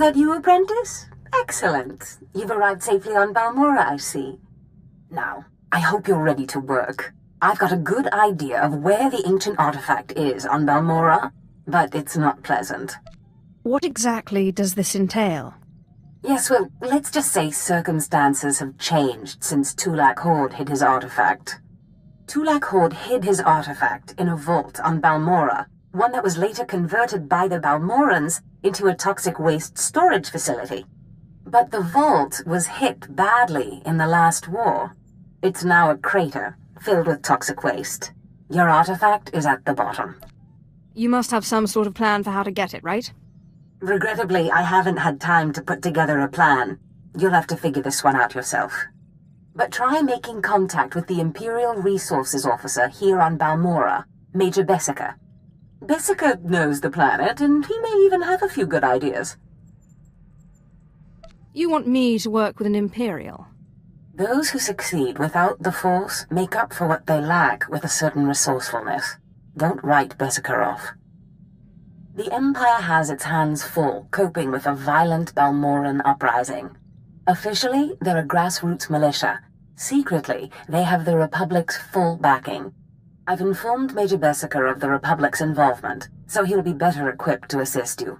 that you, apprentice? Excellent. You've arrived safely on Balmorra, I see. Now, I hope you're ready to work. I've got a good idea of where the ancient artifact is on Balmorra, but it's not pleasant. What exactly does this entail? Yes, well, let's just say circumstances have changed since Tulak Horde hid his artifact. Tulak Horde hid his artifact in a vault on Balmorra, one that was later converted by the Balmorrans into a toxic waste storage facility. But the vault was hit badly in the last war. It's now a crater, filled with toxic waste. Your artifact is at the bottom. You must have some sort of plan for how to get it, right? Regrettably, I haven't had time to put together a plan. You'll have to figure this one out yourself. But try making contact with the Imperial Resources Officer here on Balmorra, Major Bessica. Bessica knows the planet, and he may even have a few good ideas. You want me to work with an Imperial? Those who succeed without the Force make up for what they lack with a certain resourcefulness. Don't write Bessica off. The Empire has its hands full coping with a violent Balmorran uprising. Officially, they're a grassroots militia. Secretly, they have the Republic's full backing. I've informed Major Bessica of the Republic's involvement, so he'll be better equipped to assist you.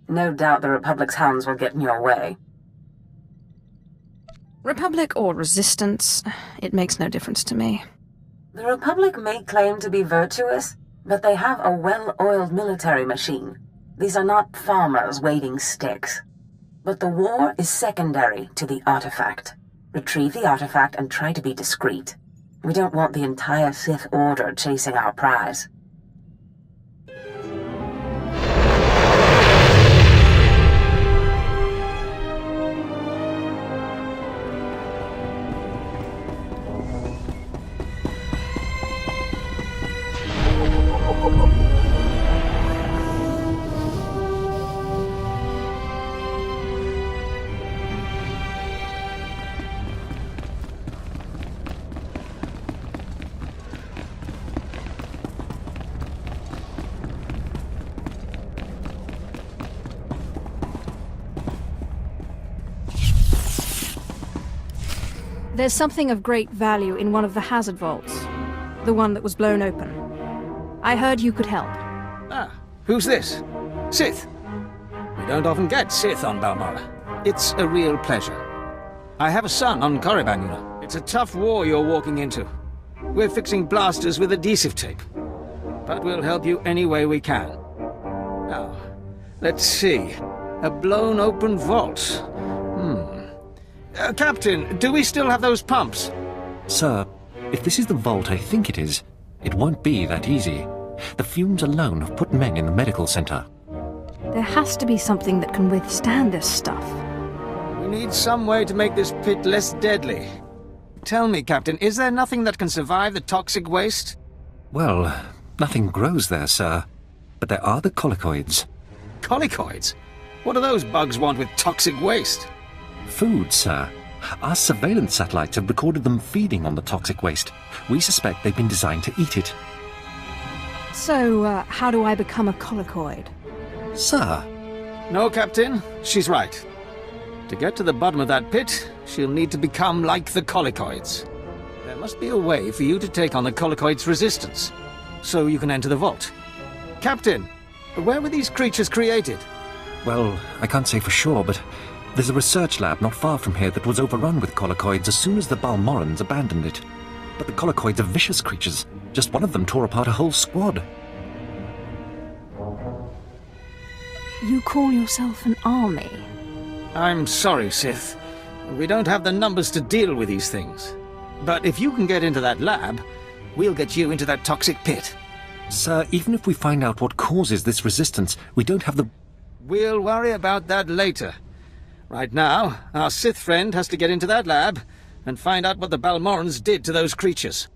No doubt the Republic's hounds will get in your way. Republic or Resistance, it makes no difference to me. The Republic may claim to be virtuous, but they have a well-oiled military machine. These are not farmers waving sticks. But the war is secondary to the artifact. Retrieve the artifact and try to be discreet. We don't want the entire Sith Order chasing our prize. There's something of great value in one of the hazard vaults. The one that was blown open. I heard you could help. Ah, who's this? Sith. We don't often get Sith on Balmorra. It's a real pleasure. I have a son on Korriban, you know. It's a tough war you're walking into. We're fixing blasters with adhesive tape. But we'll help you any way we can. Now, let's see. A blown open vault. Captain, do we still have those pumps? Sir, if this is the vault I think it is, it won't be that easy. The fumes alone have put men in the medical center. There has to be something that can withstand this stuff. We need some way to make this pit less deadly. Tell me, Captain, is there nothing that can survive the toxic waste? Well, nothing grows there, sir. But there are the colicoids. Colicoids? What do those bugs want with toxic waste? Food, sir. Our surveillance satellites have recorded them feeding on the toxic waste. We suspect they've been designed to eat it. So, how do I become a colicoid? Sir? No, Captain. She's right. To get to the bottom of that pit, she'll need to become like the colicoids. There must be a way for you to take on the colicoids' resistance, so you can enter the vault. Captain, where were these creatures created? Well, I can't say for sure, but there's a research lab not far from here that was overrun with colicoids as soon as the Balmorrans abandoned it. But the colicoids are vicious creatures. Just one of them tore apart a whole squad. You call yourself an army? I'm sorry, Sith. We don't have the numbers to deal with these things. But if you can get into that lab, we'll get you into that toxic pit. Sir, even if we find out what causes this resistance, we don't have the... We'll worry about that later. Right now, our Sith friend has to get into that lab and find out what the Balmorrans did to those creatures.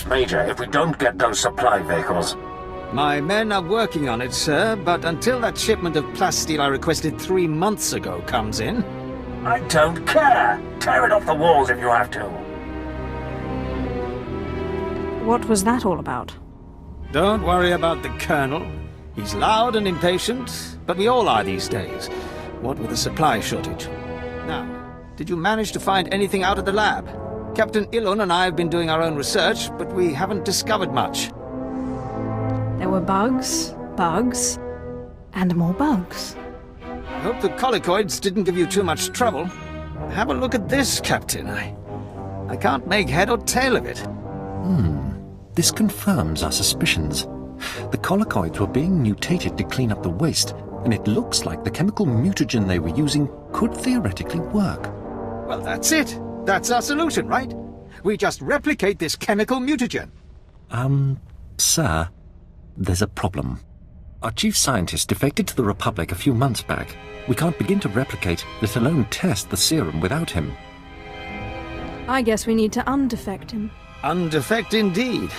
Major, if we don't get those supply vehicles. My men are working on it, sir, but until that shipment of plasteel I requested 3 months ago comes in... I don't care! Tear it off the walls if you have to! What was that all about? Don't worry about the Colonel. He's loud and impatient, but we all are these days, what with the supply shortage. Now, did you manage to find anything out of the lab? Captain Ilon and I have been doing our own research, but we haven't discovered much. There were bugs, and more bugs. I hope the colicoids didn't give you too much trouble. Have a look at this, Captain. I can't make head or tail of it. This confirms our suspicions. The colicoids were being mutated to clean up the waste, and it looks like the chemical mutagen they were using could theoretically work. Well, that's it. That's our solution, right? We just replicate this chemical mutagen. Sir, there's a problem. Our chief scientist defected to the Republic a few months back. We can't begin to replicate, let alone test the serum without him. I guess we need to undefect him. Undefect indeed.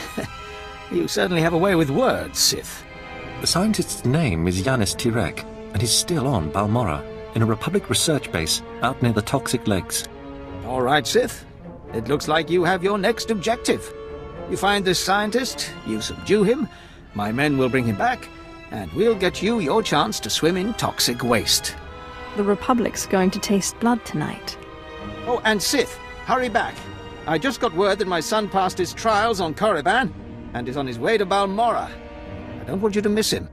You certainly have a way with words, Sith. The scientist's name is Yanis Tirek, and he's still on Balmorra, in a Republic research base out near the Toxic Lakes. All right, Sith. It looks like you have your next objective. You find this scientist, you subdue him, my men will bring him back, and we'll get you your chance to swim in toxic waste. The Republic's going to taste blood tonight. Oh, and Sith, hurry back. I just got word that my son passed his trials on Korriban and is on his way to Balmorra. I don't want you to miss him.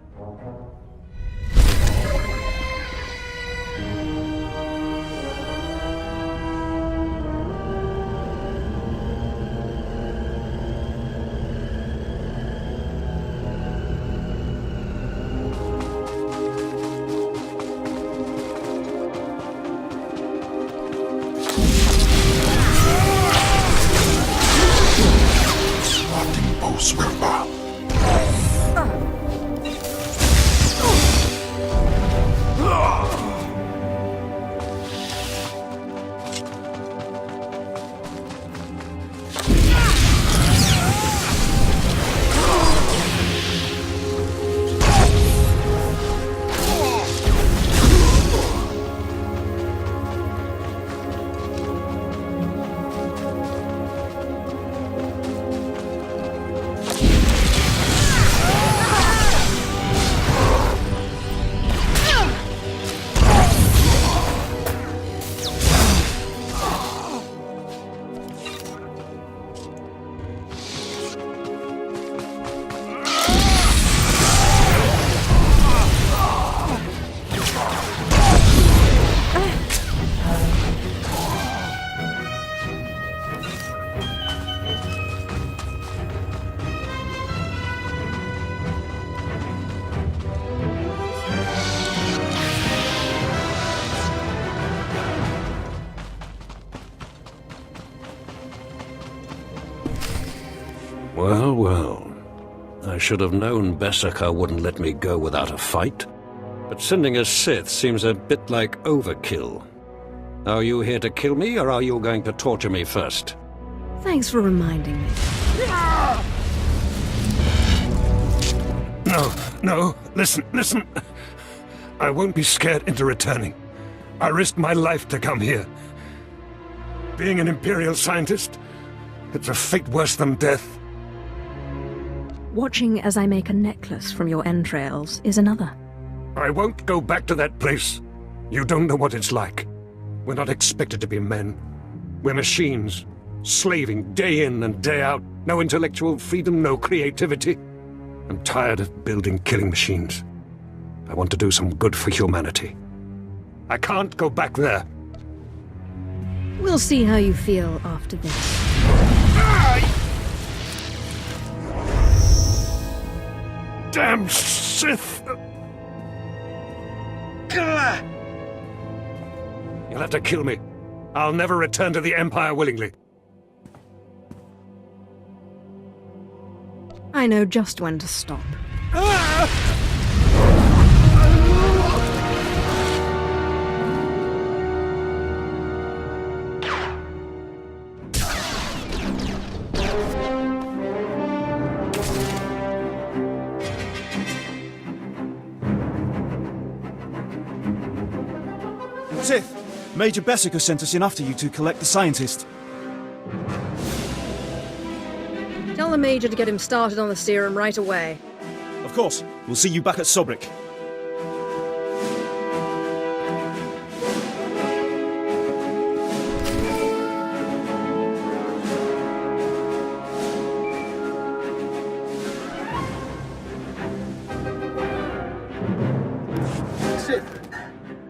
Well, well. I should have known Beskar wouldn't let me go without a fight. But sending a Sith seems a bit like overkill. Are you here to kill me, or are you going to torture me first? Thanks for reminding me. No, listen. I won't be scared into returning. I risked my life to come here. Being an Imperial scientist, it's a fate worse than death. Watching as I make a necklace from your entrails is another. I won't go back to that place. You don't know what it's like. We're not expected to be men. We're machines, slaving day in and day out. No intellectual freedom, no creativity. I'm tired of building killing machines. I want to do some good for humanity. I can't go back there. We'll see how you feel after this. Damn Sith! You'll have to kill me. I'll never return to the Empire willingly. I know just when to stop. Major Bessica sent us in after you to collect the scientist. Tell the Major to get him started on the serum right away. Of course. We'll see you back at Sobrick.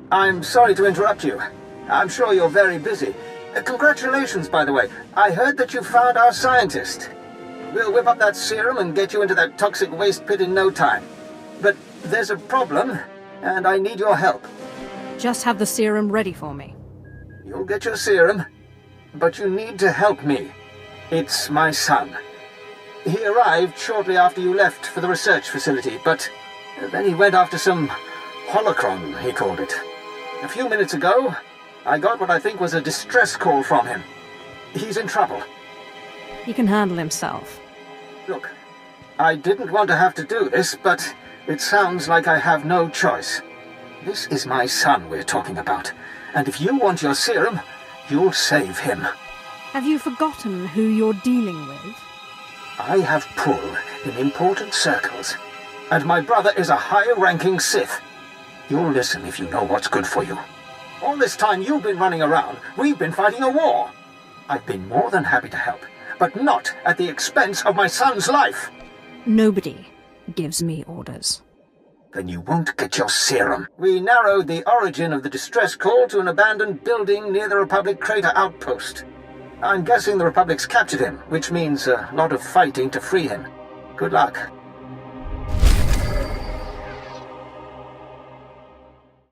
I'm sorry to interrupt you. I'm sure you're very busy. Congratulations, by the way. I heard that you found our scientist. We'll whip up that serum and get you into that toxic waste pit in no time. But there's a problem, and I need your help. Just have the serum ready for me. You'll get your serum, but you need to help me. It's my son. He arrived shortly after you left for the research facility, but then he went after some holocron, he called it. A few minutes ago, I got what I think was a distress call from him. He's in trouble. He can handle himself. Look, I didn't want to have to do this, but it sounds like I have no choice. This is my son we're talking about, and if you want your serum, you'll save him. Have you forgotten who you're dealing with? I have pull in important circles, and my brother is a high-ranking Sith. You'll listen if you know what's good for you. All this time you've been running around, we've been fighting a war. I've been more than happy to help, but not at the expense of my son's life. Nobody gives me orders. Then you won't get your serum. We narrowed the origin of the distress call to an abandoned building near the Republic crater outpost. I'm guessing the Republic's captured him, which means a lot of fighting to free him. Good luck.